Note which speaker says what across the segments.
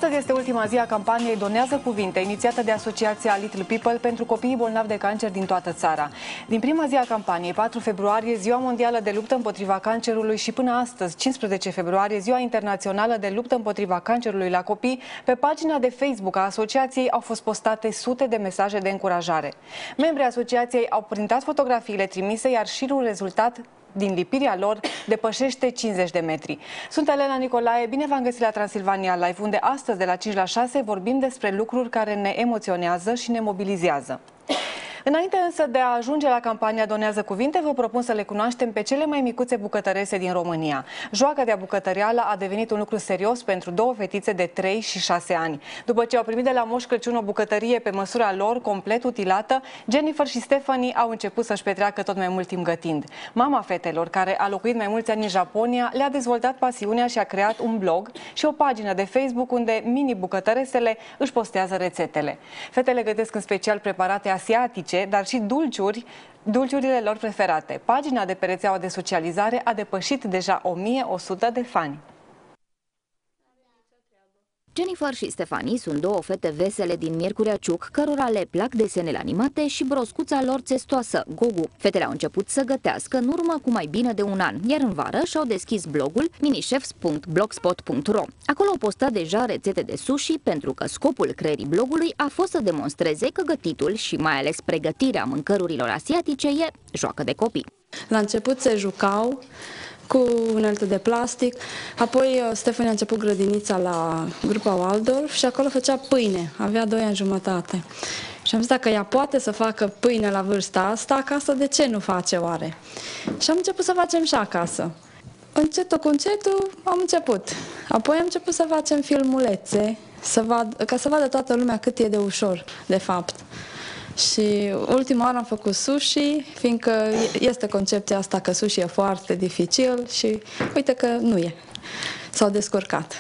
Speaker 1: Astăzi este ultima zi a campaniei Donează Cuvinte, inițiată de Asociația Little People pentru copiii bolnavi de cancer din toată țara. Din prima zi a campaniei, 4 februarie, Ziua Mondială de Luptă împotriva Cancerului, și până astăzi, 15 februarie, Ziua Internațională de Luptă împotriva Cancerului la copii, pe pagina de Facebook a asociației au fost postate sute de mesaje de încurajare. Membrii asociației au printat fotografiile trimise, iar șirul rezultat din lipirea lor depășește 50 de metri. Sunt Elena Nicolae, bine v-am găsit la Transilvania Live, unde astăzi de la 5 la 6 vorbim despre lucruri care ne emoționează și ne mobilizează. Înainte însă de a ajunge la campania Donează Cuvinte, vă propun să le cunoaștem pe cele mai micuțe bucătărese din România. Joaca de-a bucătăreală a devenit un lucru serios pentru două fetițe de 3 și 6 ani. După ce au primit de la Moș Crăciun o bucătărie pe măsura lor, complet utilată, Jennifer și Stephanie au început să-și petreacă tot mai mult timp gătind. Mama fetelor, care a locuit mai mulți ani în Japonia, le-a dezvoltat pasiunea și a creat un blog și o pagină de Facebook unde mini-bucătăresele își postează rețetele. Fetele gătesc în special preparate asiatice, dar și dulciurile lor preferate. Pagina de pe rețeaua de socializare a depășit deja 1100 de fani.
Speaker 2: Jennifer și Stephanie sunt două fete vesele din Miercurea Ciuc, cărora le plac desenele animate și broscuța lor țestoasă, Gogu. Fetele au început să gătească în urmă cu mai bine de un an, iar în vară și-au deschis blogul minichefs.blogspot.ro. Acolo au postat deja rețete de sushi, pentru că scopul creării blogului a fost să demonstreze că gătitul și mai ales pregătirea mâncărurilor asiatice e joacă de copii.
Speaker 3: La început se jucau cu unelte de plastic, apoi Stephanie a început grădinița la grupa Waldorf și acolo făcea pâine, avea 2 ani jumătate. Și am zis, dacă ea poate să facă pâine la vârsta asta, acasă de ce nu face oare? Și am început să facem și acasă. Încetul cu încetul am început. Apoi am început să facem filmulețe, ca să vadă toată lumea cât e de ușor, de fapt. Și ultima oară am făcut sushi, fiindcă este concepția asta că sushi e foarte dificil și uite că nu e. S-au descurcat.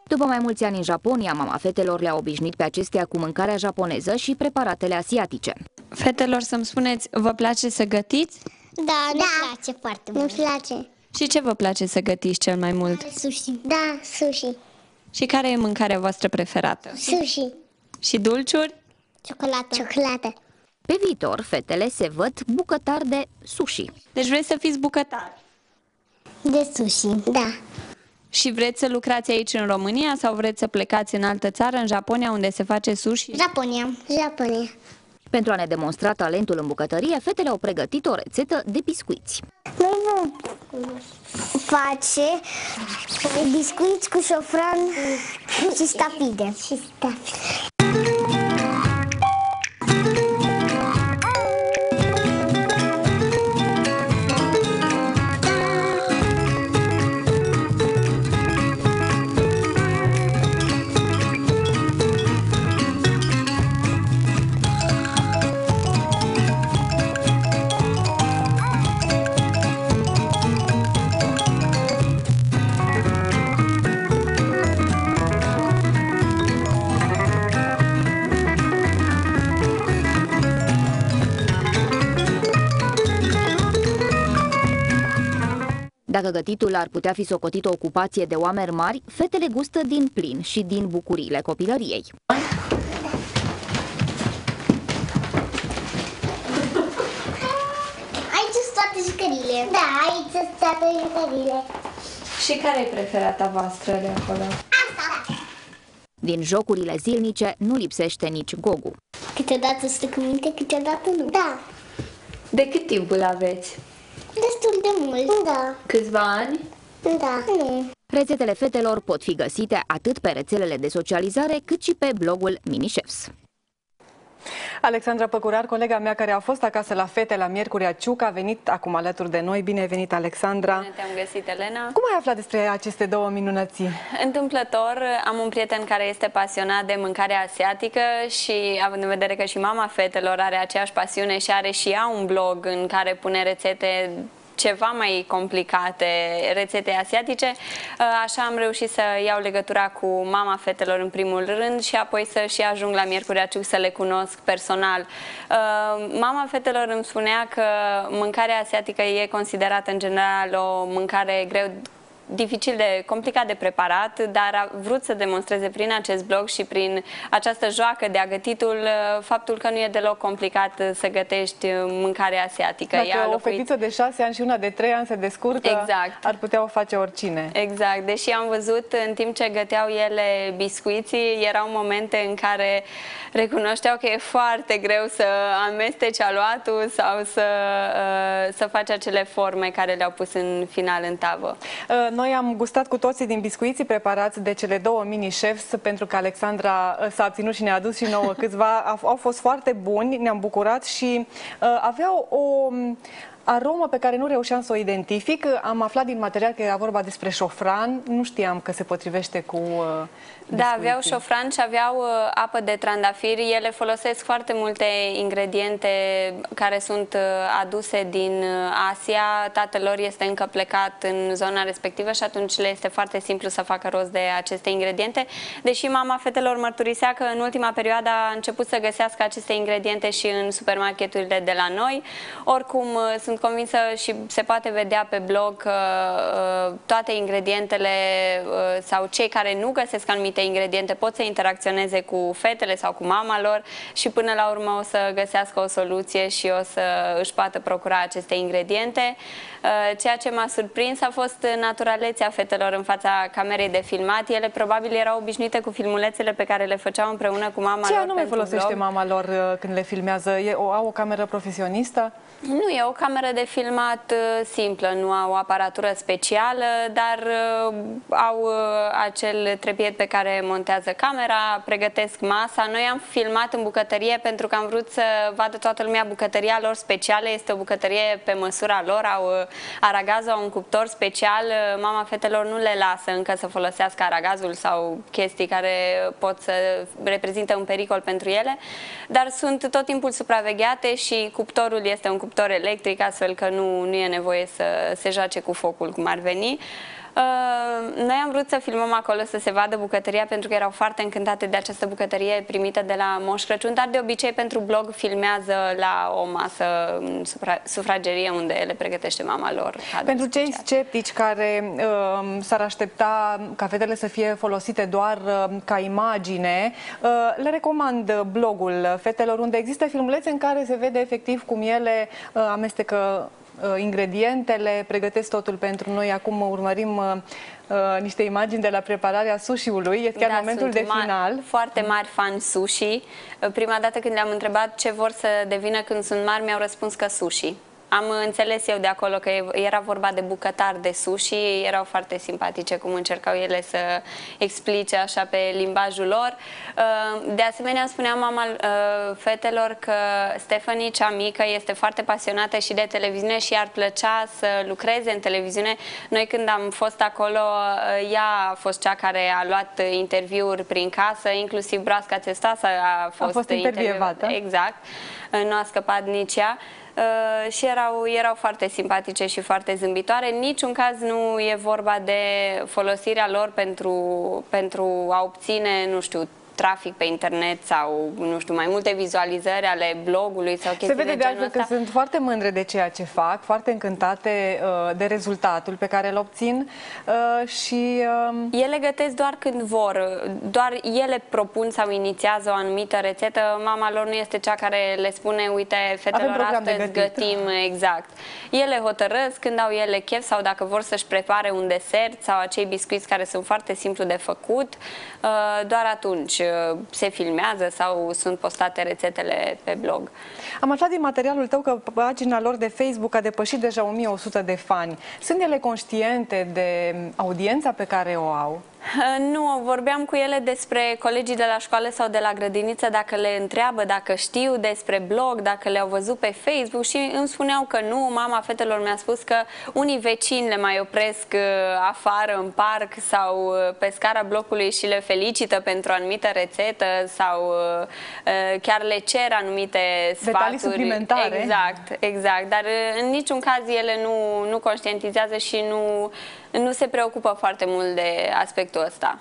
Speaker 2: După mai mulți ani în Japonia, mama fetelor le-a obișnuit pe acestea cu mâncarea japoneză și preparatele asiatice.
Speaker 4: Fetelor, să-mi spuneți, vă place să gătiți?
Speaker 5: Da, ne place foarte mult.
Speaker 6: Ne place.
Speaker 4: Și ce vă place să gătiți cel mai mult?
Speaker 5: Sushi.
Speaker 6: Da, sushi.
Speaker 4: Și care e mâncarea voastră preferată?
Speaker 6: Sushi.
Speaker 4: Și dulciuri?
Speaker 5: Ciocolată.
Speaker 6: Ciocolată.
Speaker 2: Pe viitor, fetele se văd bucătari de sushi.
Speaker 4: Deci vreți să fiți bucătari?
Speaker 5: De sushi.
Speaker 6: Da.
Speaker 4: Și vreți să lucrați aici în România sau vreți să plecați în altă țară, în Japonia, unde se face sushi?
Speaker 5: Japonia.
Speaker 6: Japonia.
Speaker 2: Pentru a ne demonstra talentul în bucătărie, fetele au pregătit o rețetă de biscuiți.
Speaker 6: Noi vom face biscuiți cu șofran și stafide.
Speaker 2: Dacă gătitul ar putea fi socotit o ocupație de oameni mari, fetele gustă din plin și din bucuriile copilăriei.
Speaker 6: Aici sunt toate jucăriile. Da, aici sunt toate jucăriile.
Speaker 4: Și care e preferata voastră de acolo?
Speaker 6: Asta.
Speaker 2: Din jocurile zilnice nu lipsește nici Gogu.
Speaker 5: Câteodată stă cu minte, câteodată nu.
Speaker 6: Da.
Speaker 4: De cât timp îl aveți?
Speaker 5: Destul de mult.
Speaker 6: Da.
Speaker 4: Câțiva ani?
Speaker 6: Da.
Speaker 5: Nu.
Speaker 2: Rețetele fetelor pot fi găsite atât pe rețelele de socializare, cât și pe blogul Minichefs.
Speaker 1: Alexandra Păcurar, colega mea care a fost acasă la fete la Miercurea Ciuc, a venit acum alături de noi. Bine ai venit, Alexandra!
Speaker 7: Bine te-am găsit, Elena!
Speaker 1: Cum ai aflat despre aceste două minunății?
Speaker 7: Întâmplător, am un prieten care este pasionat de mâncare asiatică și, având în vedere că și mama fetelor are aceeași pasiune și are și ea un blog în care pune rețete ceva mai complicate, rețete asiatice, așa am reușit să iau legătura cu mama fetelor în primul rând și apoi să și ajung la Miercurea Ciuc să le cunosc personal. Mama fetelor îmi spunea că mâncarea asiatică e considerată în general o mâncare greu dificil de complicat de preparat, dar a vrut să demonstreze prin acest blog și prin această joacă de agătitul faptul că nu e deloc complicat să gătești mâncare asiatică.
Speaker 1: Dacă o fetiță de 6 ani și una de 3 ani se descurcă,
Speaker 7: exact,
Speaker 1: ar putea o face oricine.
Speaker 7: Exact, deși am văzut în timp ce găteau ele biscuiții, erau momente în care recunoșteau că e foarte greu să amesteci aluatul sau să faci acele forme care le-au pus în final în tavă.
Speaker 1: Noi am gustat cu toții din biscuiții preparați de cele două mini-chefs, pentru că Alexandra s-a abținut și ne-a adus și nouă câțiva. Au fost foarte buni, ne-am bucurat și aveau o aromă pe care nu reușeam să o identific. Am aflat din material că era vorba despre șofran, nu știam că se potrivește cu
Speaker 7: Da, aveau șofran și aveau apă de trandafiri. Ele folosesc foarte multe ingrediente care sunt aduse din Asia. Tatăl lor este încă plecat în zona respectivă și atunci le este foarte simplu să facă rost de aceste ingrediente. Deși mama fetelor mărturisea că în ultima perioadă a început să găsească aceste ingrediente și în supermarketurile de la noi. Oricum, sunt convinsă și se poate vedea pe blog că toate ingredientele sau cei care nu găsesc anumite ingrediente pot să interacționeze cu fetele sau cu mama lor și până la urmă o să găsească o soluție și o să își poată procura aceste ingrediente. Ceea ce m-a surprins a fost naturalețea fetelor în fața camerei de filmat. Ele probabil erau obișnuite cu filmulețele pe care le făceau împreună cu mama lor.
Speaker 1: Ce anume folosește mama lor când le filmează? Au o cameră profesionistă?
Speaker 7: Nu, e o cameră de filmat simplă, nu au o aparatură specială, dar au acel trepied pe care montează camera, pregătesc masa. Noi am filmat în bucătărie pentru că am vrut să vadă toată lumea bucătăria lor specială. Este o bucătărie pe măsura lor, au aragazul, au un cuptor special. Mama fetelor nu le lasă încă să folosească aragazul sau chestii care pot să reprezinte un pericol pentru ele, dar sunt tot timpul supravegheate și cuptorul este un cuptor electric, astfel că nu e nevoie să se joace cu focul cum ar veni. Noi am vrut să filmăm acolo să se vadă bucătăria pentru că erau foarte încântate de această bucătărie primită de la Moș Crăciun, dar de obicei pentru blog filmează la o masă în sufragerie unde le pregătește mama lor.
Speaker 1: Pentru cei sceptici care s-ar aștepta ca fetele să fie folosite doar ca imagine, le recomand blogul fetelor, unde există filmulețe în care se vede efectiv cum ele amestecă ingredientele, pregătesc totul pentru noi. Acum urmărim niște imagini de la prepararea sushi-ului. E chiar momentul de final.
Speaker 7: Foarte mari fan sushi. Prima dată când le-am întrebat ce vor să devină când sunt mari, mi-au răspuns că sushi. Am înțeles eu de acolo că era vorba de bucătari de sushi, erau foarte simpatice cum încercau ele să explice așa pe limbajul lor. De asemenea, spunea mama fetelor că Stephanie, cea mică, este foarte pasionată și de televiziune și ar plăcea să lucreze în televiziune. Noi când am fost acolo, ea a fost cea care a luat interviuri prin casă, inclusiv broasca testoasă a fost
Speaker 1: intervievată.
Speaker 7: Exact, nu a scăpat nici ea. Și erau foarte simpatice și foarte zâmbitoare. În niciun caz nu e vorba de folosirea lor pentru a obține, nu știu, trafic pe internet sau, nu știu, mai multe vizualizări ale blogului sau chestii de genul ăsta. Se vede de altfel
Speaker 1: că sunt foarte mândre de ceea ce fac, foarte încântate de rezultatul pe care îl obțin și...
Speaker 7: Ele gătesc doar când vor, doar ele propun sau inițiază o anumită rețetă. Mama lor nu este cea care le spune, uite, fetelor, astăzi gătim, exact. Ele hotărăsc când au ele chef sau dacă vor să-și prepare un desert sau acei biscuiți care sunt foarte simplu de făcut, doar atunci se filmează sau sunt postate rețetele pe blog.
Speaker 1: Am aflat din materialul tău că pagina lor de Facebook a depășit deja 1100 de fani. Sunt ele conștiente de audiența pe care o au?
Speaker 7: Nu, vorbeam cu ele despre colegii de la școală sau de la grădiniță, dacă le întreabă, dacă știu despre blog, dacă le-au văzut pe Facebook și îmi spuneau că nu. Mama fetelor mi-a spus că unii vecini le mai opresc afară în parc sau pe scara blocului și le felicită pentru o anumită rețetă sau chiar le cer anumite sfaturi.
Speaker 1: Detalii suplimentare.
Speaker 7: Exact, dar în niciun caz ele nu conștientizează și nu se preocupă foarte mult de aspectul ăsta.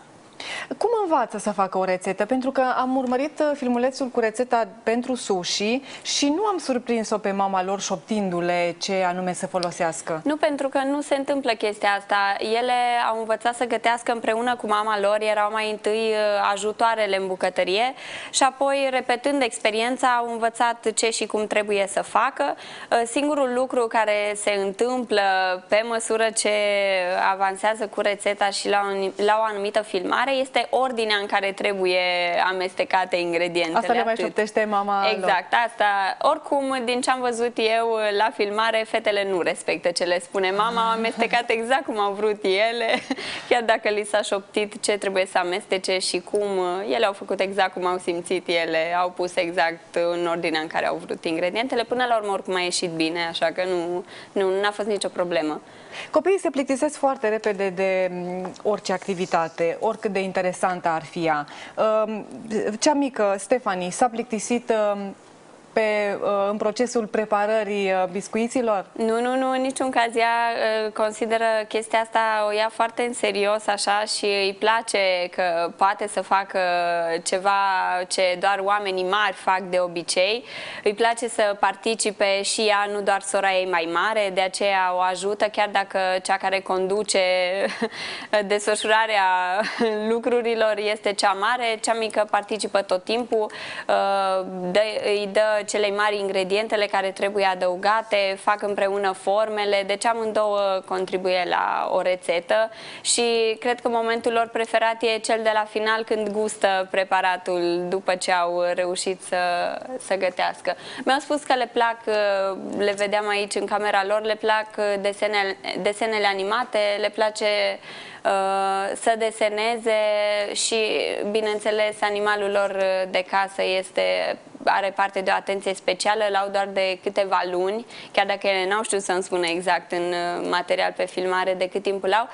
Speaker 1: Cum învață să facă o rețetă? Pentru că am urmărit filmulețul cu rețeta pentru sushi și nu am surprins-o pe mama lor șoptindu-le ce anume să folosească.
Speaker 7: Nu, pentru că nu se întâmplă chestia asta. Ele au învățat să gătească împreună cu mama lor, erau mai întâi ajutoarele în bucătărie și apoi, repetând experiența, au învățat ce și cum trebuie să facă. Singurul lucru care se întâmplă pe măsură ce avansează cu rețeta și la o anumită filmare este ordinea în care trebuie amestecate ingredientele.
Speaker 1: Asta le mai șoptește mama lor.
Speaker 7: Exact, asta. Oricum, din ce am văzut eu la filmare, fetele nu respectă ce le spune mama, au amestecat exact cum au vrut ele, chiar dacă li s-a șoptit ce trebuie să amestece și cum, ele au făcut exact cum au simțit ele, au pus exact în ordinea în care au vrut ingredientele. Până la urmă, oricum a ieșit bine, așa că nu a fost nicio problemă.
Speaker 1: Copiii se plictisesc foarte repede de orice activitate, oricât de interesantă ar fi ea. Cea mică, Stefanie, s-a plictisit în procesul preparării biscuiților?
Speaker 7: Nu, în niciun caz. Ea consideră chestia asta, o ia foarte în serios așa și îi place că poate să facă ceva ce doar oamenii mari fac de obicei. Îi place să participe și ea, nu doar sora ei mai mare, de aceea o ajută, chiar dacă cea care conduce desfășurarea lucrurilor este cea mare, cea mică participă tot timpul, îi dă celei mari ingredientele care trebuie adăugate, fac împreună formele, deci amândouă contribuie la o rețetă și cred că momentul lor preferat e cel de la final, când gustă preparatul după ce au reușit să gătească. Mi-au spus că le plac, le vedeam aici în camera lor, le plac desenele animate, le place să deseneze și, bineînțeles, animalul lor de casă are parte de o atenție specială, l-au doar de câteva luni, chiar dacă ele n-au știut să-mi spună exact în material pe filmare de cât timp au.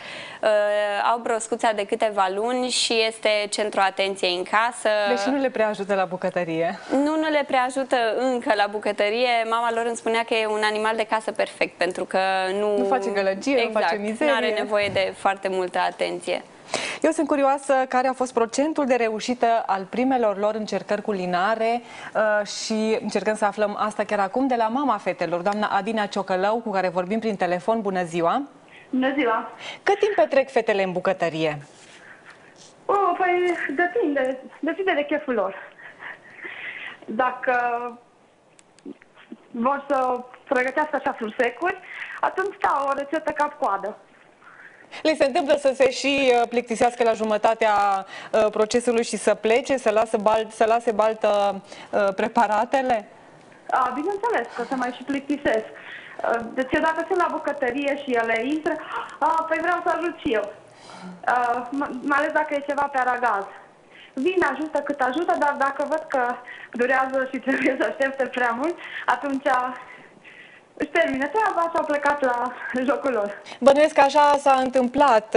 Speaker 7: Au broscuța de câteva luni și este centru atenției în casă.
Speaker 1: Deci nu le prea ajută la bucătărie.
Speaker 7: Nu le prea ajută încă la bucătărie. Mama lor îmi spunea că e un animal de casă perfect, pentru că nu
Speaker 1: face gălăgie, nu face mizerie.
Speaker 7: Nu are nevoie de foarte multă atenție.
Speaker 1: Eu sunt curioasă care a fost procentul de reușită al primelor lor încercări culinare și încercăm să aflăm asta chiar acum de la mama fetelor, doamna Adina Ciocălău, cu care vorbim prin telefon. Bună ziua!
Speaker 8: Bună ziua!
Speaker 1: Cât timp petrec fetele în bucătărie?
Speaker 8: Păi depinde de cheful lor. Dacă vor să pregătească așa frusecuri, atunci stau o rețetă cap-coadă.
Speaker 1: Le se întâmplă să se și plictisească la jumătatea procesului și să plece, să lase baltă preparatele?
Speaker 8: Bineînțeles că se mai și plictisesc. Deci dacă sunt la bucătărie și ele intră, păi vreau să ajut și eu. Mai ales dacă e ceva pe aragaz. Vin, ajută cât ajută, dar dacă văd că durează și trebuie să aștepte prea mult, atunci își termină treaba și au plecat la jocul lor.
Speaker 1: Bănuiesc că așa s-a întâmplat,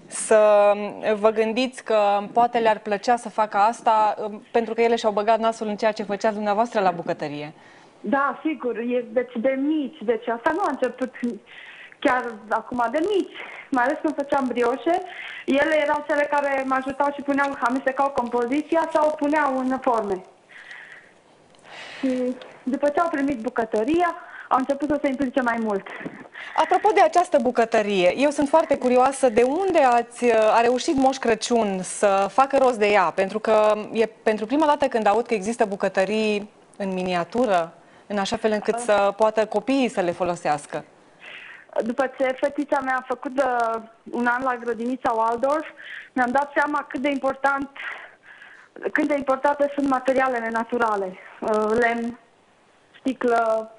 Speaker 1: să vă gândiți că poate le-ar plăcea să facă asta pentru că ele și-au băgat nasul în ceea ce făceați dumneavoastră la bucătărie.
Speaker 8: Da, sigur, deci de mici, deci asta nu a început chiar acum, de mici. Mai ales când făceam brioșe, ele erau cele care mă ajutau și amestecau compoziția sau o puneau în forme. Și după ce au primit bucătăria, au început să se implice mai mult.
Speaker 1: Apropo de această bucătărie, eu sunt foarte curioasă de unde a reușit Moș Crăciun să facă rost de ea, pentru că e pentru prima dată când aud că există bucătării în miniatură, în așa fel încât să poată copiii să le folosească.
Speaker 8: După ce fetița mea a făcut un an la grădinița Waldorf, mi-am dat seama cât de importante sunt materialele naturale, lemn, sticlă,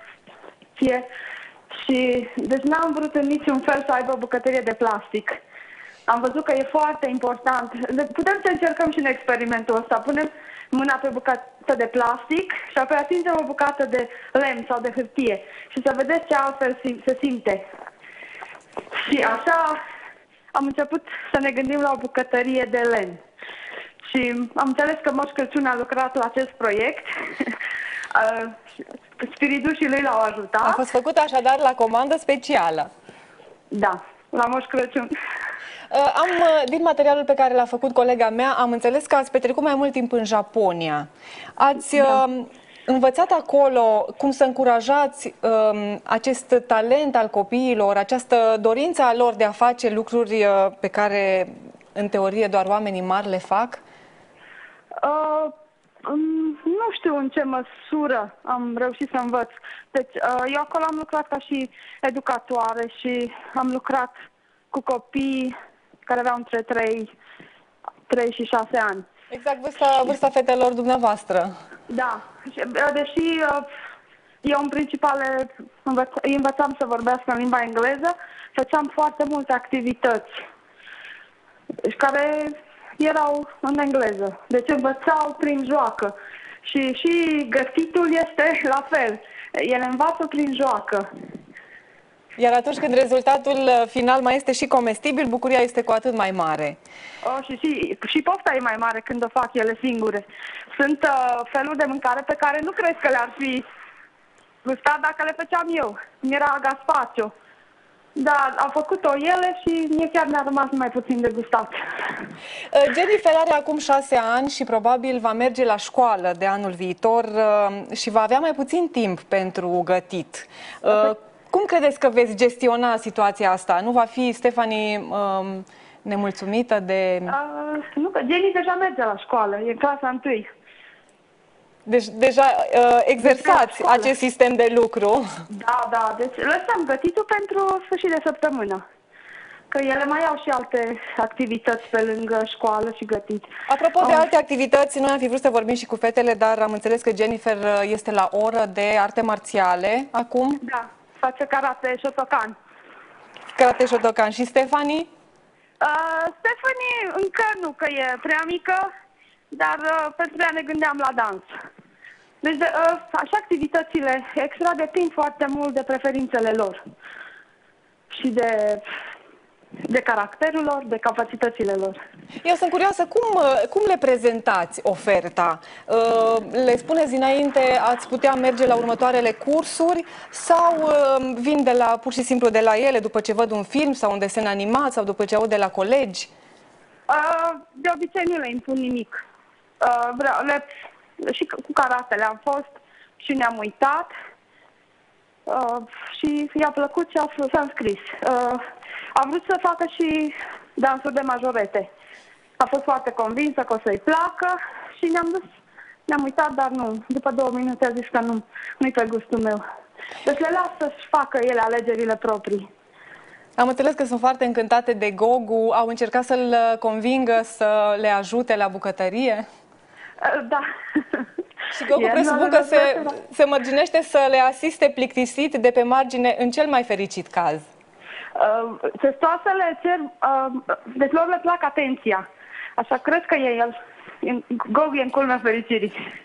Speaker 8: și deci n-am vrut în niciun fel să aibă bucătărie de plastic. Am văzut că e foarte important. Putem să încercăm și în experimentul ăsta. Punem mâna pe bucată de plastic și apoi atingem o bucată de lemn sau de hârtie și să vedeți ce altfel se simte. Și așa am început să ne gândim la o bucătărie de lemn. Și am înțeles că Moș Crăciun a lucrat la acest proiect. Spiridușii lui l-au ajutat.
Speaker 1: A fost făcut așadar la comandă specială.
Speaker 8: Da, la Moș Crăciun.
Speaker 1: Din materialul pe care l-a făcut colega mea, am înțeles că ați petrecut mai mult timp în Japonia. Ați învățat acolo cum să încurajați acest talent al copiilor, această dorință a lor de a face lucruri pe care, în teorie, doar oamenii mari le fac?
Speaker 8: Nu știu în ce măsură am reușit să învăț. Deci, eu acolo am lucrat ca și educatoare și am lucrat cu copii care aveau între 3 și 6 ani.
Speaker 1: Exact vârsta fetelor dumneavoastră.
Speaker 8: Da, deși eu în principal îi învățam să vorbească în limba engleză, făceam foarte multe activități care erau în engleză. Deci învățau prin joacă. Și gătitul este la fel. Ele învață prin joacă.
Speaker 1: Iar atunci când rezultatul final mai este și comestibil, bucuria este cu atât mai mare.
Speaker 8: Și pofta e mai mare când o fac ele singure. Sunt feluri de mâncare pe care nu cred că le-ar fi gustat dacă le făceam eu. Mi-era gazpacio. Da, au făcut-o ele și mie chiar mi-a rămas mai puțin de gustat.
Speaker 1: Jennifer are acum 6 ani și probabil va merge la școală de anul viitor și va avea mai puțin timp pentru gătit. Cum credeți că veți gestiona situația asta? Nu va fi Stephanie nemulțumită de...
Speaker 8: Nu, că Jenny deja merge la școală, e în clasa 1.
Speaker 1: Deci deja exersați acest sistem de lucru.
Speaker 8: Da, deci lăsăm gătitul pentru sfârșit de săptămână. Că ele mai au și alte activități pe lângă școală și gătit.
Speaker 1: Apropo de alte activități, noi am fi vrut să vorbim și cu fetele, dar am înțeles că Jennifer este la oră de arte marțiale acum.
Speaker 8: Da, face karate Shotokan.
Speaker 1: Karate Shotokan. Și Stephanie?
Speaker 8: Stephanie încă nu, că e prea mică, dar pentru ea ne gândeam la dans. Deci, așa, activitățile extra depind foarte mult de preferințele lor și de caracterul lor, de capacitățile lor.
Speaker 1: Eu sunt curioasă, cum le prezentați oferta? Le spuneți dinainte, ați putea merge la următoarele cursuri sau vin pur și simplu de la ele după ce văd un film sau un desen animat sau după ce aud de la colegi?
Speaker 8: De obicei nu le impun nimic. Și cu karatele am fost și ne-am uitat și i-a plăcut și s-a înscris. A vrut să facă și dansul de majorete. A fost foarte convinsă că o să-i placă și ne-am uitat, dar nu. După 2 minute a zis că nu-i pe gustul meu. Deci le las să-și facă ele alegerile proprii.
Speaker 1: Am înțeles că sunt foarte încântate de Gogu. Au încercat să-l convingă să le ajute la bucătărie? Da. Și Gogu presupun că se mărginește să le asiste plictisit de pe margine în cel mai fericit caz.
Speaker 8: Testoasele cer, deci lor le plac atenția. Așa cred că Gogu e în culmea fericirii.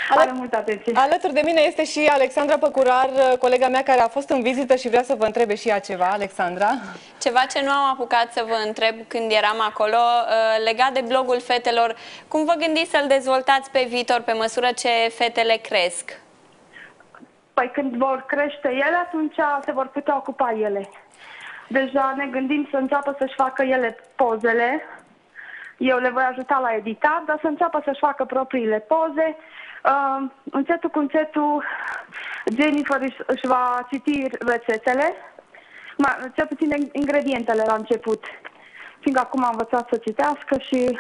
Speaker 8: Are multă atenție.
Speaker 1: Alături de mine este și Alexandra Păcurar, colega mea care a fost în vizită și vrea să vă întrebe și ea ceva. Alexandra?
Speaker 7: Ceva ce nu am apucat să vă întreb când eram acolo, legat de blogul fetelor, cum vă gândiți să-l dezvoltați pe viitor, pe măsură ce fetele cresc?
Speaker 8: Păi când vor crește ele, atunci se vor putea ocupa ele. Deja ne gândim să înceapă să-și facă ele pozele. Eu le voi ajuta la editat, dar să înceapă să-și facă propriile poze. Încetul cu încetul, Jennifer își va citi rețetele, cel puțin ingredientele la început. Fiindcă acum am învățat să citească și...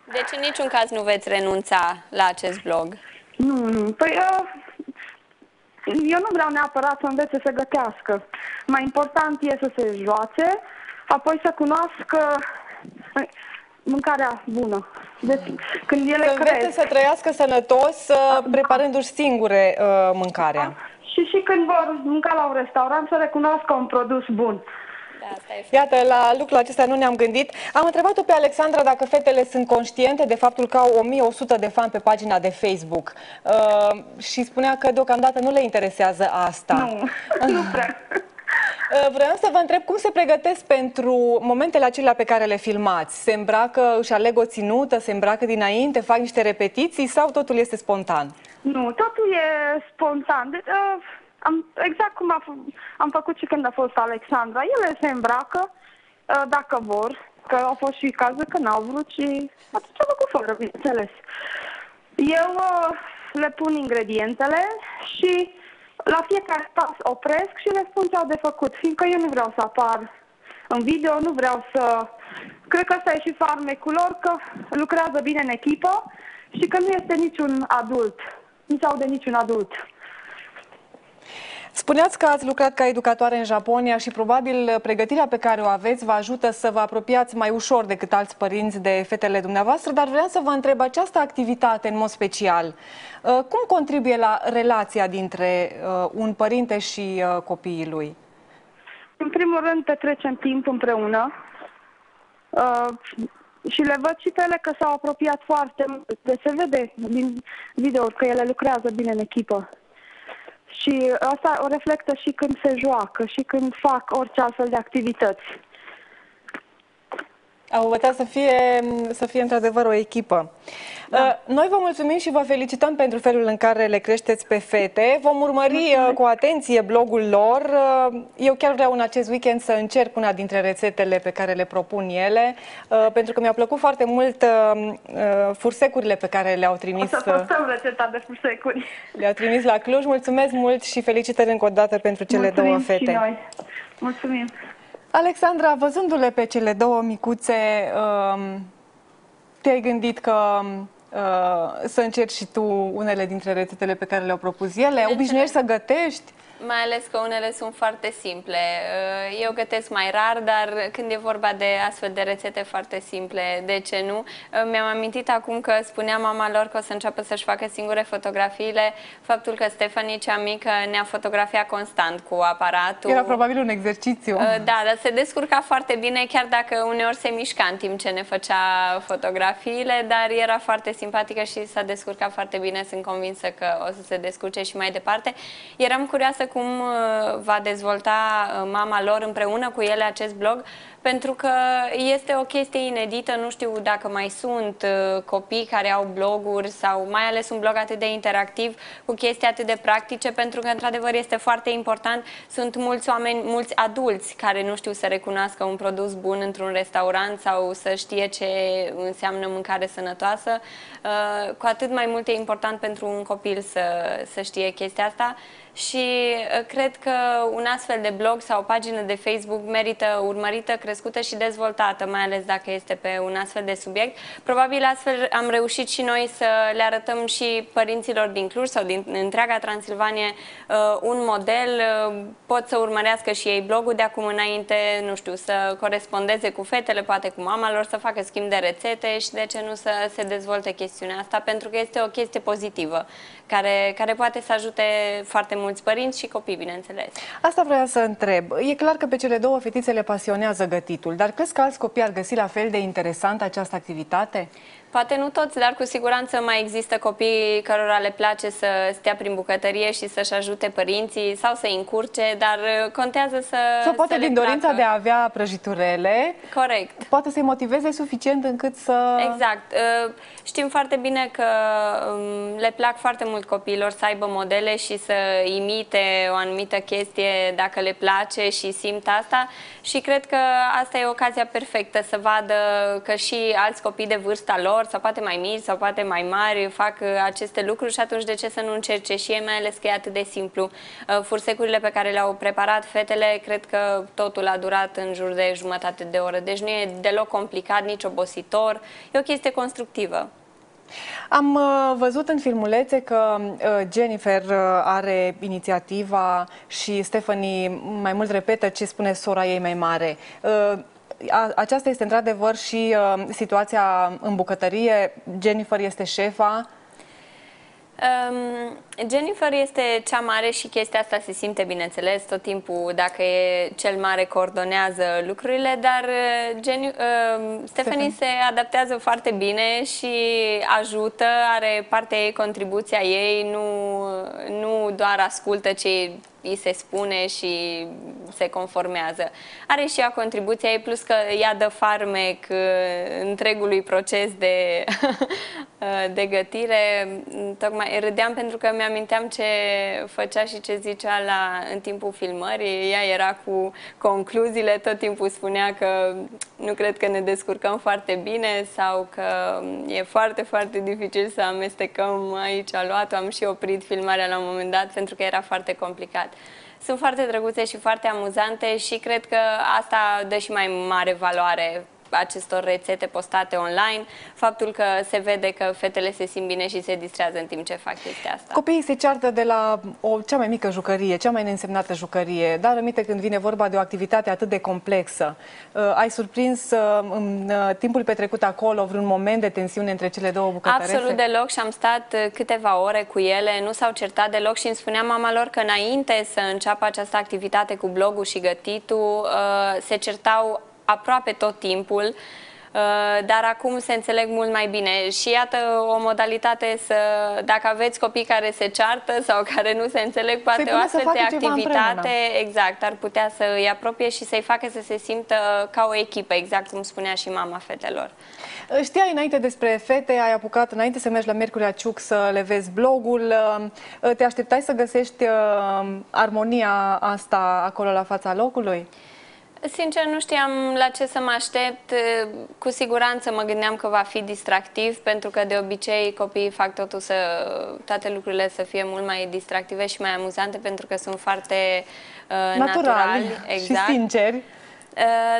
Speaker 7: Deci în niciun caz nu veți renunța la acest blog?
Speaker 8: Nu. Păi eu nu vreau neapărat să învețe să gătească. Mai important e să se joace, apoi să cunoască mâncarea bună. Deci, când ele cresc,
Speaker 1: să trăiască sănătos, preparându-și singure mâncarea.
Speaker 8: Și când vor mânca la un restaurant, să recunoască un produs bun.
Speaker 1: Iată, la lucrul acesta nu ne-am gândit. Am întrebat-o pe Alexandra dacă fetele sunt conștiente de faptul că au 1100 de fani pe pagina de Facebook. Și spunea că deocamdată nu le interesează asta.
Speaker 8: Nu prea.
Speaker 1: Vreau să vă întreb cum se pregătesc pentru momentele acelea pe care le filmați. Se îmbracă, își aleg o ținută, se îmbracă dinainte, fac niște repetiții sau totul este spontan?
Speaker 8: Nu, totul e spontan. Deci, exact cum am făcut și când a fost Alexandra. Ele se îmbracă, dacă vor, că au fost și cazuri că n-au vrut și atunci am făcut fără, bineînțeles. Eu le pun ingredientele și la fiecare pas opresc și le spun ce au de făcut, fiindcă eu nu vreau să apar în video, nu vreau să... Cred că ăsta e și farmecul lor, că lucrează bine în echipă și că nu este niciun adult. Nu se aude niciun adult.
Speaker 1: Spuneați că ați lucrat ca educatoare în Japonia și probabil pregătirea pe care o aveți vă ajută să vă apropiați mai ușor decât alți părinți de fetele dumneavoastră, dar vreau să vă întreb această activitate în mod special. Cum contribuie la relația dintre un părinte și copiii lui?
Speaker 8: În primul rând, petrecem timp împreună și le văd și pe ele că s-au apropiat foarte mult. Se vede din videouri că ele lucrează bine în echipă. Și asta o reflectă și când se joacă și când fac orice altfel de activități.
Speaker 1: Au învățat să fie într-adevăr o echipă. Da. Noi vă mulțumim și vă felicităm pentru felul în care le creșteți pe fete. Vom urmări cu atenție blogul lor. Eu chiar vreau în acest weekend să încerc una dintre rețetele pe care le propun ele, pentru că mi-a plăcut foarte mult fursecurile pe care le-au trimis.
Speaker 8: O să postăm rețeta de fursecuri.
Speaker 1: Le-au trimis la Cluj. Mulțumesc mult și felicitări încă o dată pentru cele două fete.
Speaker 8: Și noi. Mulțumim.
Speaker 1: Alexandra, văzându-le pe cele două micuțe, te-ai gândit că să încerci și tu unele dintre rețetele pe care le-au propus ele? Obișnuiești să gătești?
Speaker 7: Mai ales că unele sunt foarte simple. Eu gătesc mai rar, dar când e vorba de astfel de rețete foarte simple, de ce nu? Mi-am amintit acum că spunea mama lor că o să înceapă să-și facă singure fotografiile, faptul că Stephanie, cea mică, ne-a fotografiat constant cu aparatul.
Speaker 1: Era probabil un exercițiu.
Speaker 7: Da, dar se descurca foarte bine, chiar dacă uneori se mișca în timp ce ne făcea fotografiile, dar era foarte simpatică și s-a descurcat foarte bine. Sunt convinsă că o să se descurce și mai departe. Eram curioasă cum va dezvolta mama lor împreună cu ele acest blog, pentru că este o chestie inedită. Nu știu dacă mai sunt copii care au bloguri sau mai ales un blog atât de interactiv cu chestii atât de practice, pentru că într-adevăr este foarte important. Sunt mulți oameni, mulți adulți care nu știu să recunoască un produs bun într-un restaurant sau să știe ce înseamnă mâncare sănătoasă. Cu atât mai mult e important pentru un copil să știe chestia asta. Și cred că un astfel de blog sau o pagină de Facebook merită urmărită, crescută și dezvoltată, mai ales dacă este pe un astfel de subiect. Probabil astfel am reușit și noi să le arătăm și părinților din Cluj sau din întreaga Transilvanie un model. Pot să urmărească și ei blogul de acum înainte, nu știu, să corespondeze cu fetele, poate cu mama lor, să facă schimb de rețete și de ce nu să se dezvolte chestiunea asta, pentru că este o chestie pozitivă care poate să ajute foarte mulți părinți și copii, bineînțeles.
Speaker 1: Asta vreau să întreb. E clar că pe cele două fetițe le pasionează gătitul, dar crezi că alți copii ar găsi la fel de interesant această activitate?
Speaker 7: Poate nu toți, dar cu siguranță mai există copii cărora le place să stea prin bucătărie și să-și ajute părinții sau să-i încurce, dar contează să
Speaker 1: sau poate din dorința
Speaker 7: placă.
Speaker 1: de a avea prăjiturele.
Speaker 7: Corect.
Speaker 1: Poate să-i motiveze suficient încât să...
Speaker 7: Exact. Știm foarte bine că le plac foarte mult copiilor să aibă modele și să imite o anumită chestie dacă le place și simt asta, și cred că asta e ocazia perfectă să vadă că și alți copii de vârsta lor sau poate mai mici sau poate mai mari fac aceste lucruri și atunci de ce să nu încerce și ei, mai ales că e atât de simplu. Fursecurile pe care le-au preparat fetele, cred că totul a durat în jur de jumătate de oră, deci nu e deloc complicat, nici obositor, e o chestie constructivă.
Speaker 1: Am văzut în filmulețe că Jennifer are inițiativa și Stephanie mai mult repetă ce spune sora ei mai mare. Aceasta este într-adevăr și situația în bucătărie. Jennifer este șefa.
Speaker 7: Jennifer este cea mare și chestia asta se simte, bineînțeles, tot timpul. Dacă e cel mare, coordonează lucrurile, dar Stephanie se adaptează foarte bine și ajută, are partea ei, contribuția ei, nu doar ascultă ce îi se spune și se conformează. Are și ea contribuția ei, plus că ea dă farmec întregului proces de gătire. Tocmai râdeam pentru că mi-aminteam ce făcea și ce zicea în timpul filmării. Ea era cu concluziile, tot timpul spunea că nu cred că ne descurcăm foarte bine sau că e foarte, foarte dificil să amestecăm aici aluatul. Am și oprit filmarea la un moment dat pentru că era foarte complicat. Sunt foarte drăguțe și foarte amuzante și cred că asta dă și mai mare valoare acestor rețete postate online, faptul că se vede că fetele se simt bine și se distrează în timp ce fac chestia asta.
Speaker 1: Copiii se ceartă de la cea mai mică jucărie, cea mai neînsemnată jucărie, dar aminte când vine vorba de o activitate atât de complexă. Ai surprins în timpul petrecut acolo vreun moment de tensiune între cele două bucătărese?
Speaker 7: Absolut deloc și am stat câteva ore cu ele, nu s-au certat deloc și îmi spunea mama lor că înainte să înceapă această activitate cu blogul și gătitul, se certau aproape tot timpul, dar acum se înțeleg mult mai bine și iată o modalitate dacă aveți copii care se ceartă sau care nu se înțeleg, poate o astfel de activitate exact, ar putea să îi apropie și să-i facă să se simtă ca o echipă, exact cum spunea și mama fetelor.
Speaker 1: Știai înainte despre fete, ai apucat înainte să mergi la Miercurea Ciuc să le vezi blogul, te așteptai să găsești armonia asta acolo la fața locului?
Speaker 7: Sincer, nu știam la ce să mă aștept. Cu siguranță mă gândeam că va fi distractiv, pentru că de obicei copiii fac toate lucrurile să fie mult mai distractive și mai amuzante, pentru că sunt foarte naturali
Speaker 1: exact. Și sinceri.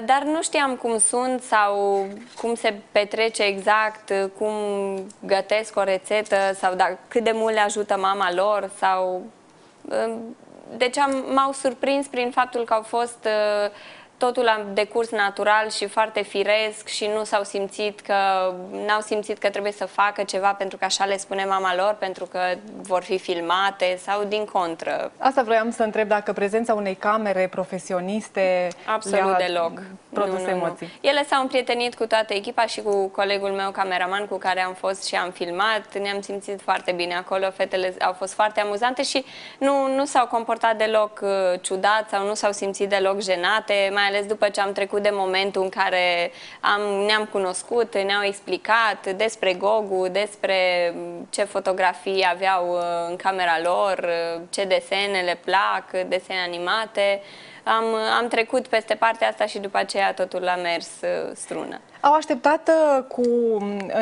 Speaker 7: Dar nu știam cum sunt sau cum se petrece exact, cum gătesc o rețetă sau cât de mult le ajută mama lor. Deci m-au surprins prin faptul că au fost totul la decurs natural și foarte firesc și n-au simțit că trebuie să facă ceva pentru că așa le spune mama lor, pentru că vor fi filmate sau din contră.
Speaker 1: Asta vroiam să întreb, dacă prezența unei camere profesioniste
Speaker 7: absolut deloc
Speaker 1: produs emoții.
Speaker 7: Ele s-au împrietenit cu toată echipa și cu colegul meu cameraman cu care am fost și am filmat. Ne-am simțit foarte bine acolo, fetele au fost foarte amuzante și nu s-au comportat deloc ciudat sau nu s-au simțit deloc jenate, mai ales după ce am trecut de momentul în care ne-am cunoscut, ne-au explicat despre Gogu, despre ce fotografii aveau în camera lor, ce desene le plac, desene animate. Am trecut peste partea asta și după aceea totul a mers strună.
Speaker 1: Au așteptat cu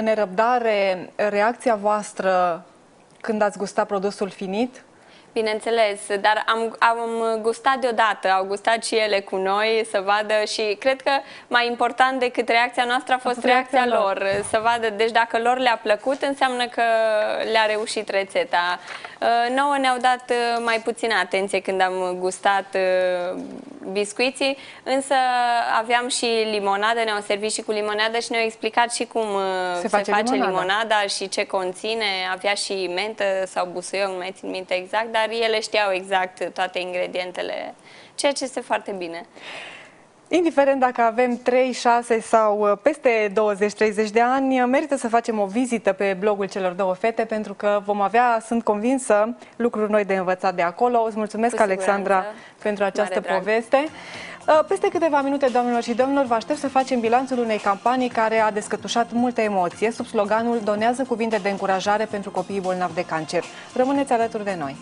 Speaker 1: nerăbdare reacția voastră când ați gustat produsul finit?
Speaker 7: Bineînțeles, dar am gustat deodată, au gustat și ele cu noi să vadă și cred că mai important decât reacția noastră a fost reacția lor. Să vadă, deci dacă lor le-a plăcut, înseamnă că le-a reușit rețeta. Nouă ne-au dat mai puțină atenție când am gustat biscuiții, însă aveam și limonadă, ne-au servit și cu limonadă și ne-au explicat și cum se face limonada și ce conține. Avea și mentă sau busuioc, nu mai țin minte exact, dar ele știau exact toate ingredientele, ceea ce este foarte bine.
Speaker 1: Indiferent dacă avem 3, 6 sau peste 20-30 de ani, merită să facem o vizită pe blogul celor două fete, pentru că vom avea, sunt convinsă, lucruri noi de învățat de acolo. Îți mulțumesc, Alexandra, pentru această poveste. Peste câteva minute, doamnelor și domnilor, vă aștept să facem bilanțul unei campanii care a descătușat multă emoție sub sloganul "Donează cuvinte de încurajare pentru copiii bolnavi de cancer". Rămâneți alături de noi!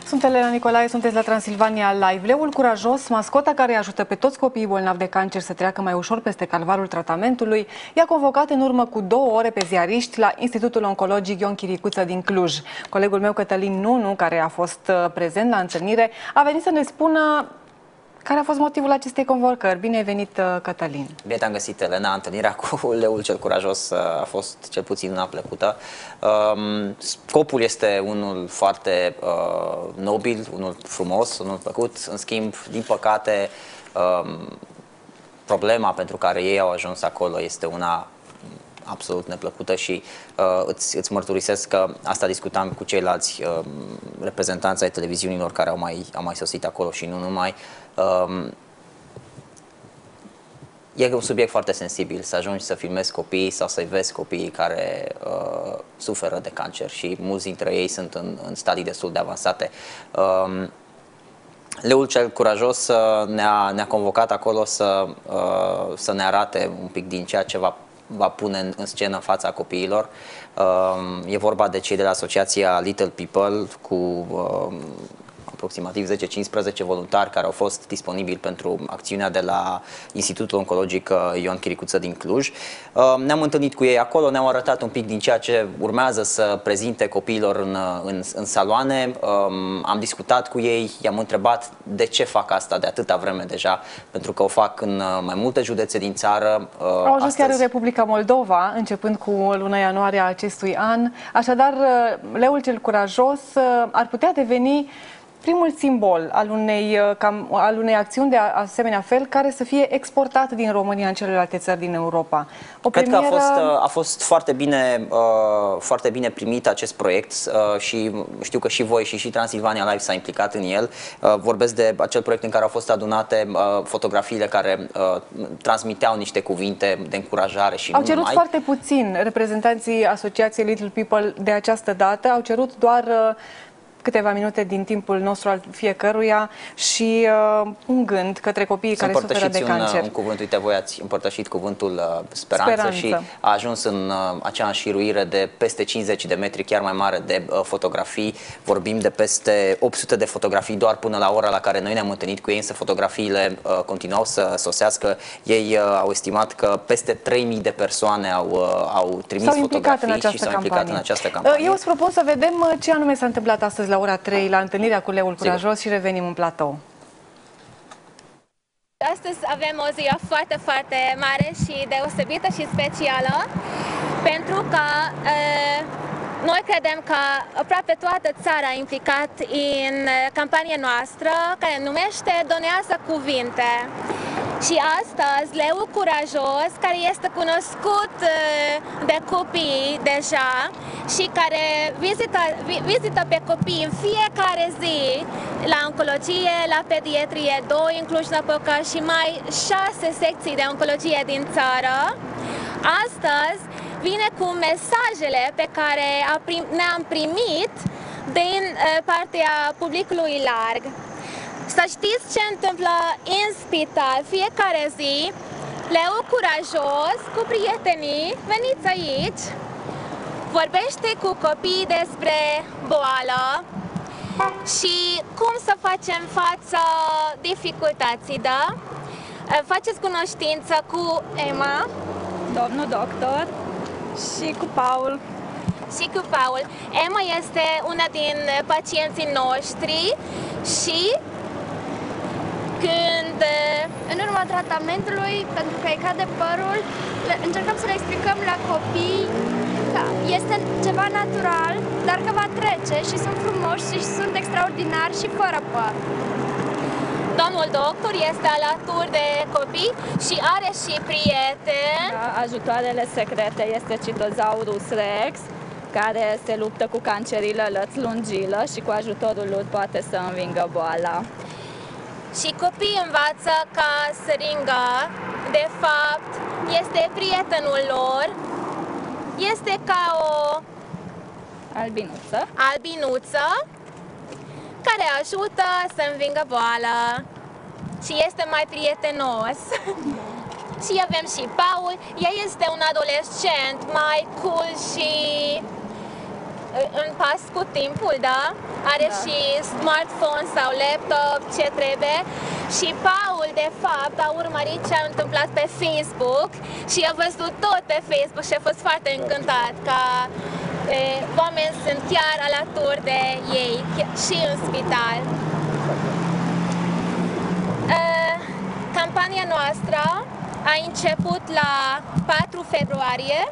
Speaker 1: Sunt Elena Nicolae, sunteți la Transilvania Live. Leul curajos, mascota care ajută pe toți copiii bolnavi de cancer să treacă mai ușor peste calvarul tratamentului, i-a convocat în urmă cu 2 ore pe ziariști la Institutul Oncologic Ion Chiricuță din Cluj. Colegul meu, Cătălin Nunu, care a fost prezent la întâlnire, a venit să ne spună care a fost motivul acestei convocări. Bine ai venit, Cătălin!
Speaker 9: Bine te-am găsit, Elena. Întâlnirea cu Leul cel curajos a fost cel puțin una plăcută. Scopul este unul foarte nobil, unul frumos, unul plăcut. În schimb, din păcate, problema pentru care ei au ajuns acolo este una absolut neplăcută și îți mărturisesc că asta discutam cu ceilalți reprezentanți ai televiziunilor care au mai sosit acolo și nu numai. E un subiect foarte sensibil să ajungi să filmezi copii sau să-i vezi copiii care suferă de cancer și mulți dintre ei sunt în stadii destul de avansate. Leul cel curajos ne-a convocat acolo să ne arate un pic din ceea ce va pune în scenă în fața copiilor. E vorba de cei de la asociația Little People cu aproximativ 10-15 voluntari care au fost disponibili pentru acțiunea de la Institutul Oncologic Ion Chiricuță din Cluj. Ne-am întâlnit cu ei acolo, ne-au arătat un pic din ceea ce urmează să prezinte copiilor în saloane. Am discutat cu ei, i-am întrebat de ce fac asta de atâta vreme deja, pentru că o fac în mai multe județe din țară.
Speaker 1: Au ajuns chiar în Republica Moldova, începând cu luna ianuarie a acestui an. Așadar, Leul cel curajos ar putea deveni primul simbol al unei acțiuni de asemenea fel care să fie exportat din România în celelalte țări din Europa.
Speaker 9: Cred că a fost foarte bine primit acest proiect și știu că și voi și Transilvania Live s-a implicat în el. Vorbesc de acel proiect în care au fost adunate fotografiile care transmiteau niște cuvinte de încurajare și
Speaker 1: au cerut foarte puțin reprezentanții Asociației Little People de această dată, au cerut doar câteva minute din timpul nostru al fiecăruia și un gând către copiii care suferă de cancer.
Speaker 9: Un cuvânt, uite, voi ați împărtășit cuvântul speranță și a ajuns în acea înșiruire de peste 50 de metri, chiar mai mare, de fotografii. Vorbim de peste 800 de fotografii doar până la ora la care noi ne-am întâlnit cu ei, însă fotografiile continuau să sosească. Ei au estimat că peste 3000 de persoane au trimis fotografii și s-au implicat în această campanie.
Speaker 1: Eu îți propun să vedem ce anume s-a întâmplat astăzi la ora 3 la întâlnirea cu Leul Curajos și revenim în platou.
Speaker 10: Astăzi avem o zi foarte, foarte mare și deosebită și specială, pentru că noi credem că aproape toată țara a implicat în campania noastră care numește Donează cuvinte. Și astăzi, Leul Curajos, care este cunoscut de copii deja și care vizită pe copii în fiecare zi la oncologie, la pediatrie 2 în Cluj-Napoca și mai 6 secții de oncologie din țară, astăzi vine cu mesajele pe care ne-am primit din partea publicului larg. Să știți ce întâmplă în spital fiecare zi. Leul Curajos cu prietenii, veniți aici, vorbește cu copii despre boală și cum să facem față dificultății, da? Faceți cunoștință cu Emma,
Speaker 11: domnul doctor, și cu Paul.
Speaker 10: Și cu Paul. Emma este una din pacienții noștri și când
Speaker 11: în urma tratamentului, pentru că îi cade părul, încercăm să le explicăm la copii că este ceva natural, dar că va trece și sunt frumoși și sunt extraordinari și fără păr.
Speaker 10: Domnul doctor este alături de copii și are și prieteni.
Speaker 11: Da, ajutoarele secrete este Citosaurus Rex, care se luptă cu cancerilă lăț-lungilă și cu ajutorul lui poate să învingă boala.
Speaker 10: Și copiii învață ca seringa, de fapt, este prietenul lor, este ca o albinuță care ajută să învingă boala și este mai prietenos. Și avem și Paul, el este un adolescent mai cool și în pas cu timpul, da? Are și smartphone sau laptop, ce trebuie. Și Paul, de fapt, a urmărit ce a întâmplat pe Facebook și a văzut tot pe Facebook și a fost foarte încântat că oamenii sunt chiar alături de ei și în spital. Campania noastră a început la 4 februarie.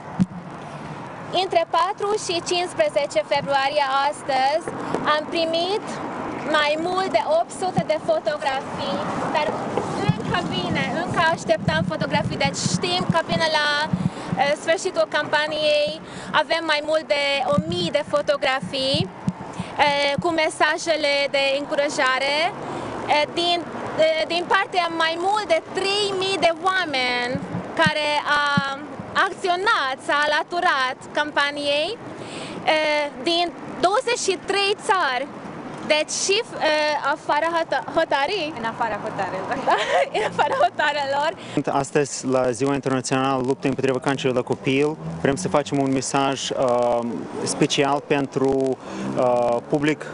Speaker 10: Între 4 și 15 februarie astăzi am primit mai mult de 800 de fotografii, dar încă așteptăm fotografii, deci știm că până la sfârșitul campaniei avem mai mult de 1000 de fotografii cu mesajele de încurajare din partea mai mult de 3000 de oameni care a acționat, s-a alăturat campaniei din 23 țări. Deci și afară hotarii. În afara hotarelor. Da? În afara hotarelor.
Speaker 12: Astăzi, la Ziua Internațională Luptei împotriva cancerului la copil, vrem să facem un mesaj special pentru public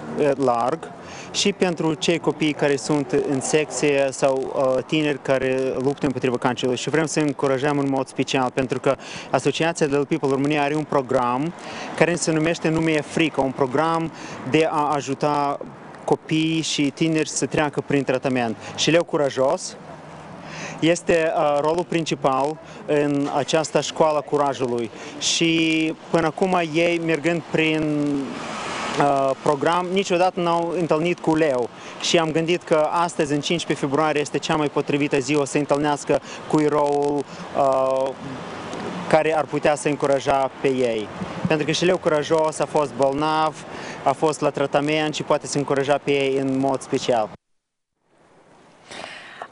Speaker 12: larg și pentru cei copii care sunt în secție sau tineri care luptă împotriva cancerului. Și vrem să încurajăm în mod special, pentru că Asociația Little People România are un program care se numește Nu mi-e frică, un program de a ajuta copiii și tineri să treacă prin tratament. Și Leu Curajos este rolul principal în această școală curajului și până acum ei, mergând prin program, niciodată n-au întâlnit cu leu și am gândit că astăzi, în 15 februarie, este cea mai potrivită zi să întâlnească cu eroul care ar putea să încuraja pe ei. Pentru că și Leu Curajos a fost bolnav, a fost la tratament și poate să încuraja pe ei în mod special.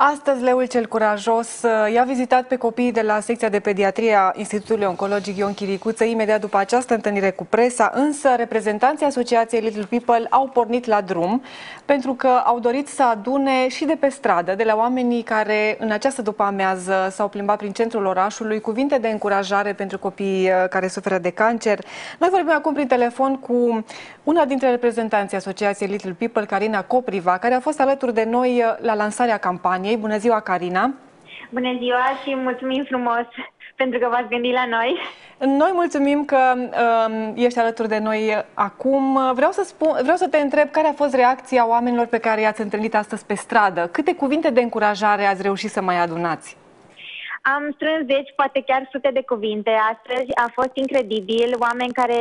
Speaker 1: Astăzi, Leul cel Curajos i-a vizitat pe copiii de la secția de pediatrie a Institutului Oncologic Ion Chiricuță imediat după această întâlnire cu presa, însă reprezentanții Asociației Little People au pornit la drum pentru că au dorit să adune și de pe stradă, de la oamenii care în această după-amiază s-au plimbat prin centrul orașului, cuvinte de încurajare pentru copiii care suferă de cancer. Noi vorbim acum prin telefon cu una dintre reprezentanții Asociației Little People, Carina Copriva, care a fost alături de noi la lansarea campaniei. Bună ziua, Carina! Bună ziua și mulțumim frumos pentru că v-ați gândit la noi. Noi mulțumim că ești alături de noi acum. Vreau să te întreb care a fost reacția oamenilor pe care i-ați întâlnit astăzi pe stradă. Câte cuvinte de încurajare ați reușit să mai adunați?
Speaker 13: Am strâns 10, poate chiar sute de cuvinte. Astăzi a fost incredibil. Oameni care,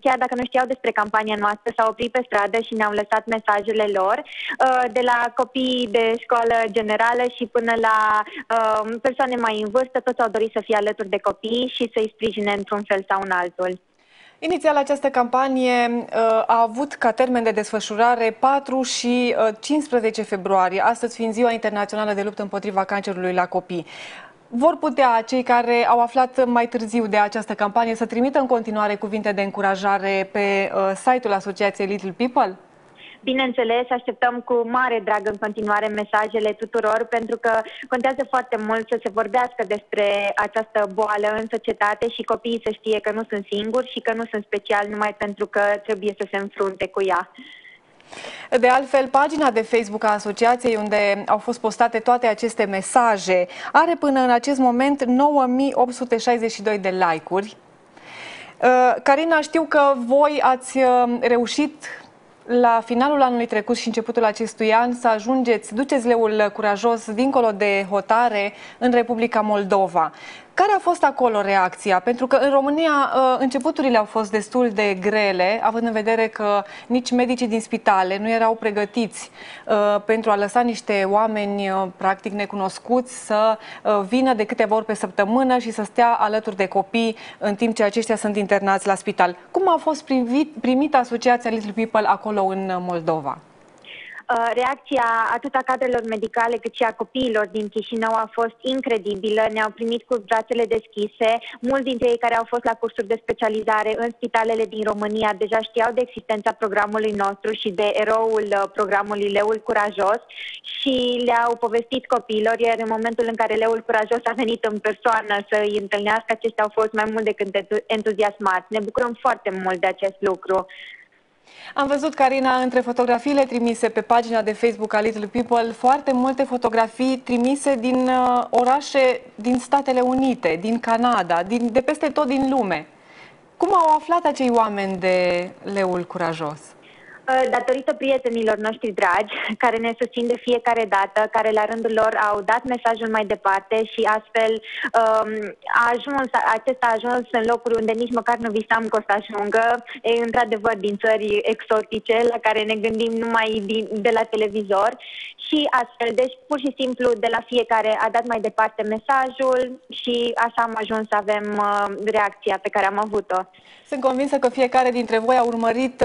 Speaker 13: chiar dacă nu știau despre campania noastră, s-au oprit pe stradă și ne-au lăsat mesajele lor, de la copii de școală generală și până la persoane mai în vârstă. Toți au dorit să fie alături de copii și să-i sprijine într-un fel sau în altul.
Speaker 1: Inițial, această campanie a avut ca termen de desfășurare 4 și 15 februarie, astăzi fiind Ziua Internațională de Luptă împotriva Cancerului la Copii. Vor putea cei care au aflat mai târziu de această campanie să trimită în continuare cuvinte de încurajare pe site-ul Asociației Little People?
Speaker 13: Bineînțeles, așteptăm cu mare drag în continuare mesajele tuturor, pentru că contează foarte mult să se vorbească despre această boală în societate și copiii să știe că nu sunt singuri și că nu sunt speciali numai pentru că trebuie să se înfrunte cu ea.
Speaker 1: De altfel, pagina de Facebook a Asociației, unde au fost postate toate aceste mesaje, are până în acest moment 9862 de like-uri. Carina, știu că voi ați reușit la finalul anului trecut și începutul acestui an să duceți Leul Curajos dincolo de hotare în Republica Moldova. Care a fost acolo reacția? Pentru că în România începuturile au fost destul de grele, având în vedere că nici medicii din spitale nu erau pregătiți pentru a lăsa niște oameni practic necunoscuți să vină de câteva ori pe săptămână și să stea alături de copii în timp ce aceștia sunt internați la spital. Cum a fost primită Asociația Little People acolo în Moldova?
Speaker 13: Reacția atât a cadrelor medicale cât și a copiilor din Chișinău a fost incredibilă. Ne-au primit cu brațele deschise. Mulți dintre ei care au fost la cursuri de specializare în spitalele din România deja știau de existența programului nostru și de eroul programului Leul Curajos și le-au povestit copiilor, iar în momentul în care Leul Curajos a venit în persoană să îi întâlnească, aceștia au fost mai mult decât entuziasmați. Ne bucurăm foarte mult de acest lucru.
Speaker 1: Am văzut, Carina, între fotografiile trimise pe pagina de Facebook a Little People, foarte multe fotografii trimise din orașe din Statele Unite, din Canada, de peste tot din lume. Cum au aflat acei oameni de Leul Curajos?
Speaker 13: datorită prietenilor noștri dragi, care ne susțin de fiecare dată, care la rândul lor au dat mesajul mai departe și astfel acesta a ajuns în locuri unde nici măcar nu visam că o să ajungă, într-adevăr din țări exotice la care ne gândim numai de la televizor și astfel, deci pur și simplu de la fiecare a dat mai departe mesajul și așa am ajuns să avem reacția pe care am avut-o.
Speaker 1: Sunt convinsă că fiecare dintre voi a urmărit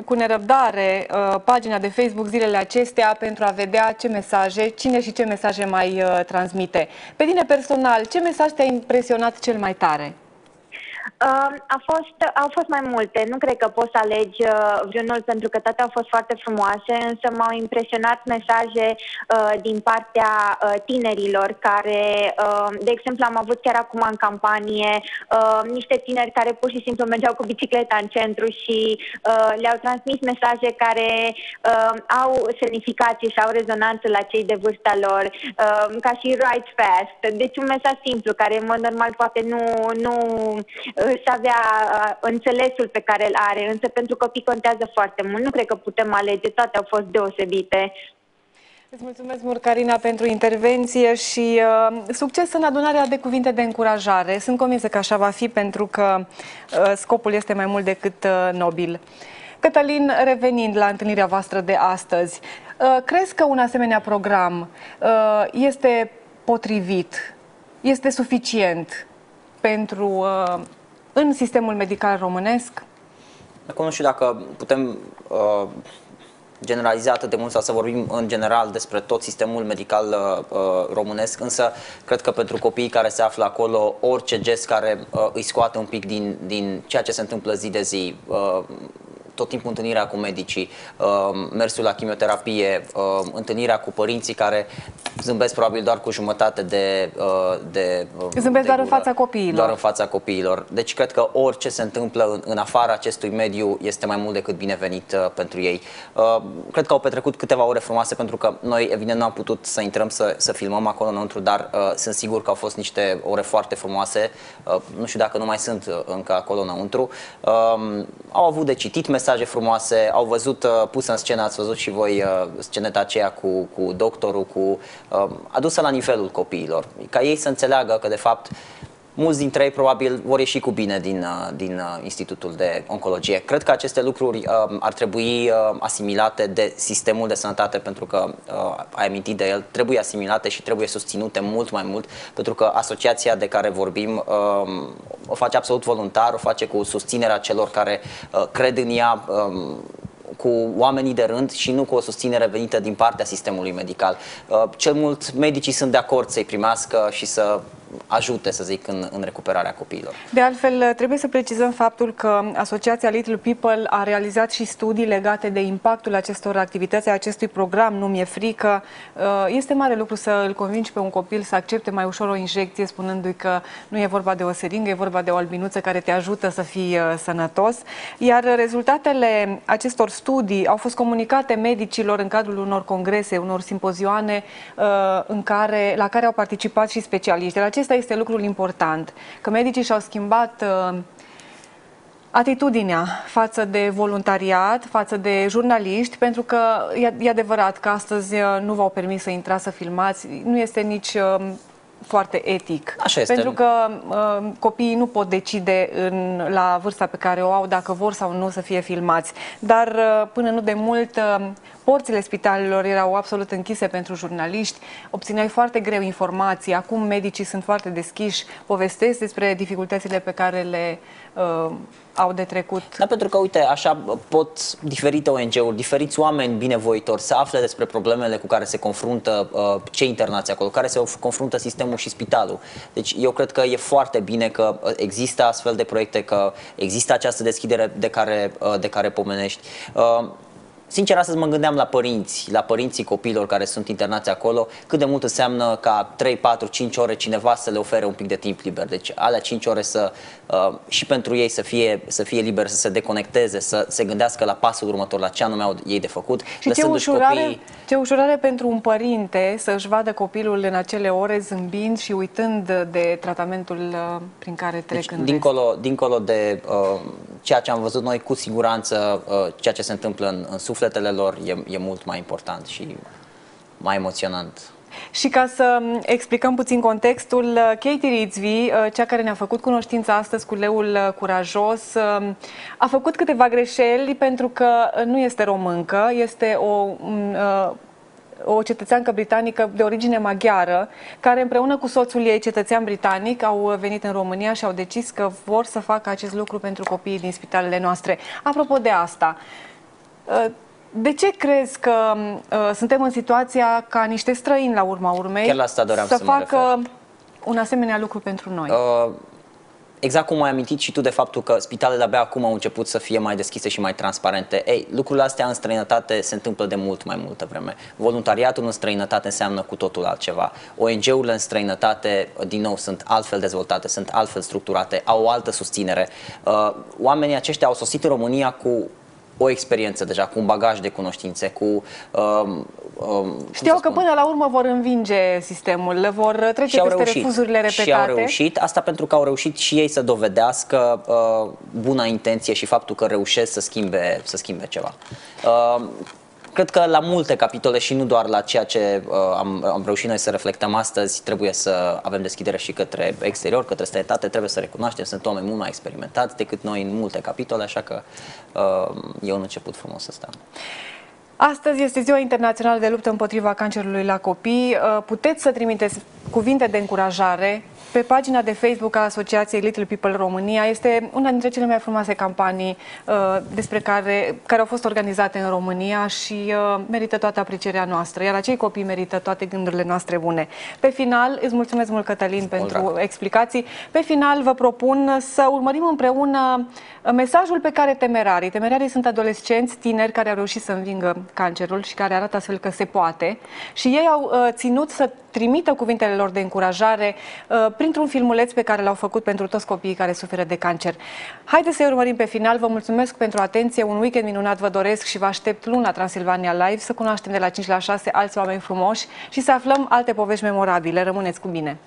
Speaker 1: cu nerăbdare pagina de Facebook zilele acestea pentru a vedea ce mesaje, cine și ce mesaje mai transmite. Pe tine personal, ce mesaj te-a impresionat cel mai tare?
Speaker 13: Au fost mai multe. Nu cred că poți să alegi vreunul pentru că toate au fost foarte frumoase, însă m-au impresionat mesaje din partea tinerilor care, de exemplu, am avut chiar acum în campanie niște tineri care pur și simplu mergeau cu bicicleta în centru și le-au transmis mesaje care au semnificație și au rezonanță la cei de vârsta lor, ca și Ride Fast. Deci un mesaj simplu care, în mod normal, poate nu să avea înțelesul pe care îl are, însă pentru copii contează foarte mult. Nu cred că putem alege, toate au fost deosebite.
Speaker 1: Îți mulțumesc mult, Carina, pentru intervenție și succes în adunarea de cuvinte de încurajare. Sunt convinsă că așa va fi, pentru că scopul este mai mult decât nobil. Cătălin, revenind la întâlnirea voastră de astăzi, crezi că un asemenea program este potrivit, este suficient pentru în sistemul medical românesc?
Speaker 9: Acum nu știu dacă putem generaliza atât de mult sau să vorbim în general despre tot sistemul medical românesc, însă cred că pentru copiii care se află acolo, orice gest care îi scoate un pic din ceea ce se întâmplă zi de zi, tot timpul întâlnirea cu medicii, mersul la chimioterapie, întâlnirea cu părinții care zâmbesc probabil doar cu jumătate de
Speaker 1: zâmbesc doar în fața copiilor.
Speaker 9: Doar în fața copiilor. Deci cred că orice se întâmplă în afara acestui mediu este mai mult decât binevenit pentru ei. Cred că au petrecut câteva ore frumoase, pentru că noi evident nu am putut să intrăm să filmăm acolo înăuntru, dar sunt sigur că au fost niște ore foarte frumoase. Nu știu dacă nu mai sunt încă acolo înăuntru. Au avut de citit mesaje frumoase, au văzut pusă în scenă, ați văzut și voi sceneta aceea cu doctorul, adusă la nivelul copiilor, ca ei să înțeleagă că de fapt mulți dintre ei probabil vor ieși cu bine din Institutul de Oncologie. Cred că aceste lucruri ar trebui asimilate de sistemul de sănătate, pentru că ai amintit de el, trebuie asimilate și trebuie susținute mult mai mult, pentru că asociația de care vorbim o face absolut voluntar, o face cu susținerea celor care cred în ea, cu oamenii de rând și nu cu o susținere venită din partea sistemului medical. Cel mult medicii sunt de acord să-i primească și să ajute, să zic, în recuperarea copiilor.
Speaker 1: De altfel, trebuie să precizăm faptul că Asociația Little People a realizat și studii legate de impactul acestor activități, a acestui program Nu mi-e frică. Este mare lucru să îl convingi pe un copil să accepte mai ușor o injecție, spunându-i că nu e vorba de o seringă, e vorba de o albinuță care te ajută să fii sănătos. Iar rezultatele acestor studii au fost comunicate medicilor în cadrul unor congrese, unor simpozioane la care au participat și specialiști. Acesta este lucrul important, că medicii și-au schimbat atitudinea față de voluntariat, față de jurnaliști, pentru că e adevărat că astăzi nu v-au permis să intrați să filmați, nu este nici foarte etic.
Speaker 9: Așa este.
Speaker 1: Pentru că copiii nu pot decide la vârsta pe care o au dacă vor sau nu să fie filmați. Dar până nu de mult porțile spitalelor erau absolut închise pentru jurnaliști, obțineai foarte greu informații. Acum medicii sunt foarte deschiși, povestesc despre dificultățile pe care le au de trecut.
Speaker 9: Da, pentru că, uite, așa pot diferite ONG-uri, diferiți oameni binevoitori să afle despre problemele cu care se confruntă cei internați acolo, care se confruntă sistemul și spitalul. Deci eu cred că e foarte bine că există astfel de proiecte, că există această deschidere de care pomenești. Sincer, astăzi mă gândeam la părinții copiilor care sunt internați acolo, cât de mult înseamnă ca 3, 4, 5 ore cineva să le ofere un pic de timp liber. Deci alea 5 ore și pentru ei să fie liber, să se deconecteze, să se gândească la pasul următor, la ce anume au ei de făcut.
Speaker 1: Și ce ușurare pentru un părinte să-și vadă copilul în acele ore zâmbind și uitând de tratamentul prin care trec în
Speaker 9: dincolo de ceea ce am văzut noi, cu siguranță, ceea ce se întâmplă în sufletele lor e mult mai important și mai emoționant.
Speaker 1: Și ca să explicăm puțin contextul, Katie Rizvi, cea care ne-a făcut cunoștință astăzi cu leul curajos, a făcut câteva greșeli pentru că nu este româncă, este o cetățeancă britanică de origine maghiară, care împreună cu soțul ei, cetățean britanic, au venit în România și au decis că vor să facă acest lucru pentru copiii din spitalele noastre. Apropo de asta, de ce crezi că suntem în situația ca niște străini, la urma urmei,
Speaker 9: Chiar la asta doream
Speaker 1: să
Speaker 9: să mă
Speaker 1: facă
Speaker 9: refer.
Speaker 1: un asemenea lucru pentru noi?
Speaker 9: Exact cum ai amintit și tu de faptul că spitalele abia acum au început să fie mai deschise și mai transparente. Ei, lucrurile astea în străinătate se întâmplă de mult mai multă vreme. Voluntariatul în străinătate înseamnă cu totul altceva. ONG-urile în străinătate, din nou, sunt altfel dezvoltate, sunt altfel structurate, au o altă susținere. Oamenii aceștia au sosit în România cu o experiență deja, cu un bagaj de cunoștințe, cu...
Speaker 1: Știau că până la urmă vor învinge sistemul, vor trece peste refuzurile repetate.
Speaker 9: Și au reușit, asta pentru că au reușit și ei să dovedească buna intenție și faptul că reușesc să schimbe ceva. Cred că la multe capitole și nu doar la ceea ce am reușit noi să reflectăm astăzi, trebuie să avem deschidere și către exterior, către străinătate, trebuie să recunoaștem, sunt oameni mult mai experimentați decât noi în multe capitole, așa că e un început frumos ăsta.
Speaker 1: Astăzi este Ziua Internațională de Luptă împotriva cancerului la copii. Puteți să trimiteți cuvinte de încurajare pe pagina de Facebook a Asociației Little People România. Este una dintre cele mai frumoase campanii care au fost organizate în România și merită toată aprecierea noastră, iar acei copii merită toate gândurile noastre bune. Pe final, îți mulțumesc mult, Cătălin, pentru explicații. Pe final, vă propun să urmărim împreună mesajul pe care temerarii sunt adolescenți, tineri care au reușit să învingă cancerul și care arată astfel că se poate. Și ei au ținut să trimită cuvintele lor de încurajare printr-un filmuleț pe care l-au făcut pentru toți copiii care suferă de cancer. Haideți să-i urmărim pe final. Vă mulțumesc pentru atenție, un weekend minunat vă doresc și vă aștept luni la Transilvania Live să cunoaștem de la 5 la 6 alți oameni frumoși și să aflăm alte povești memorabile. Rămâneți cu bine!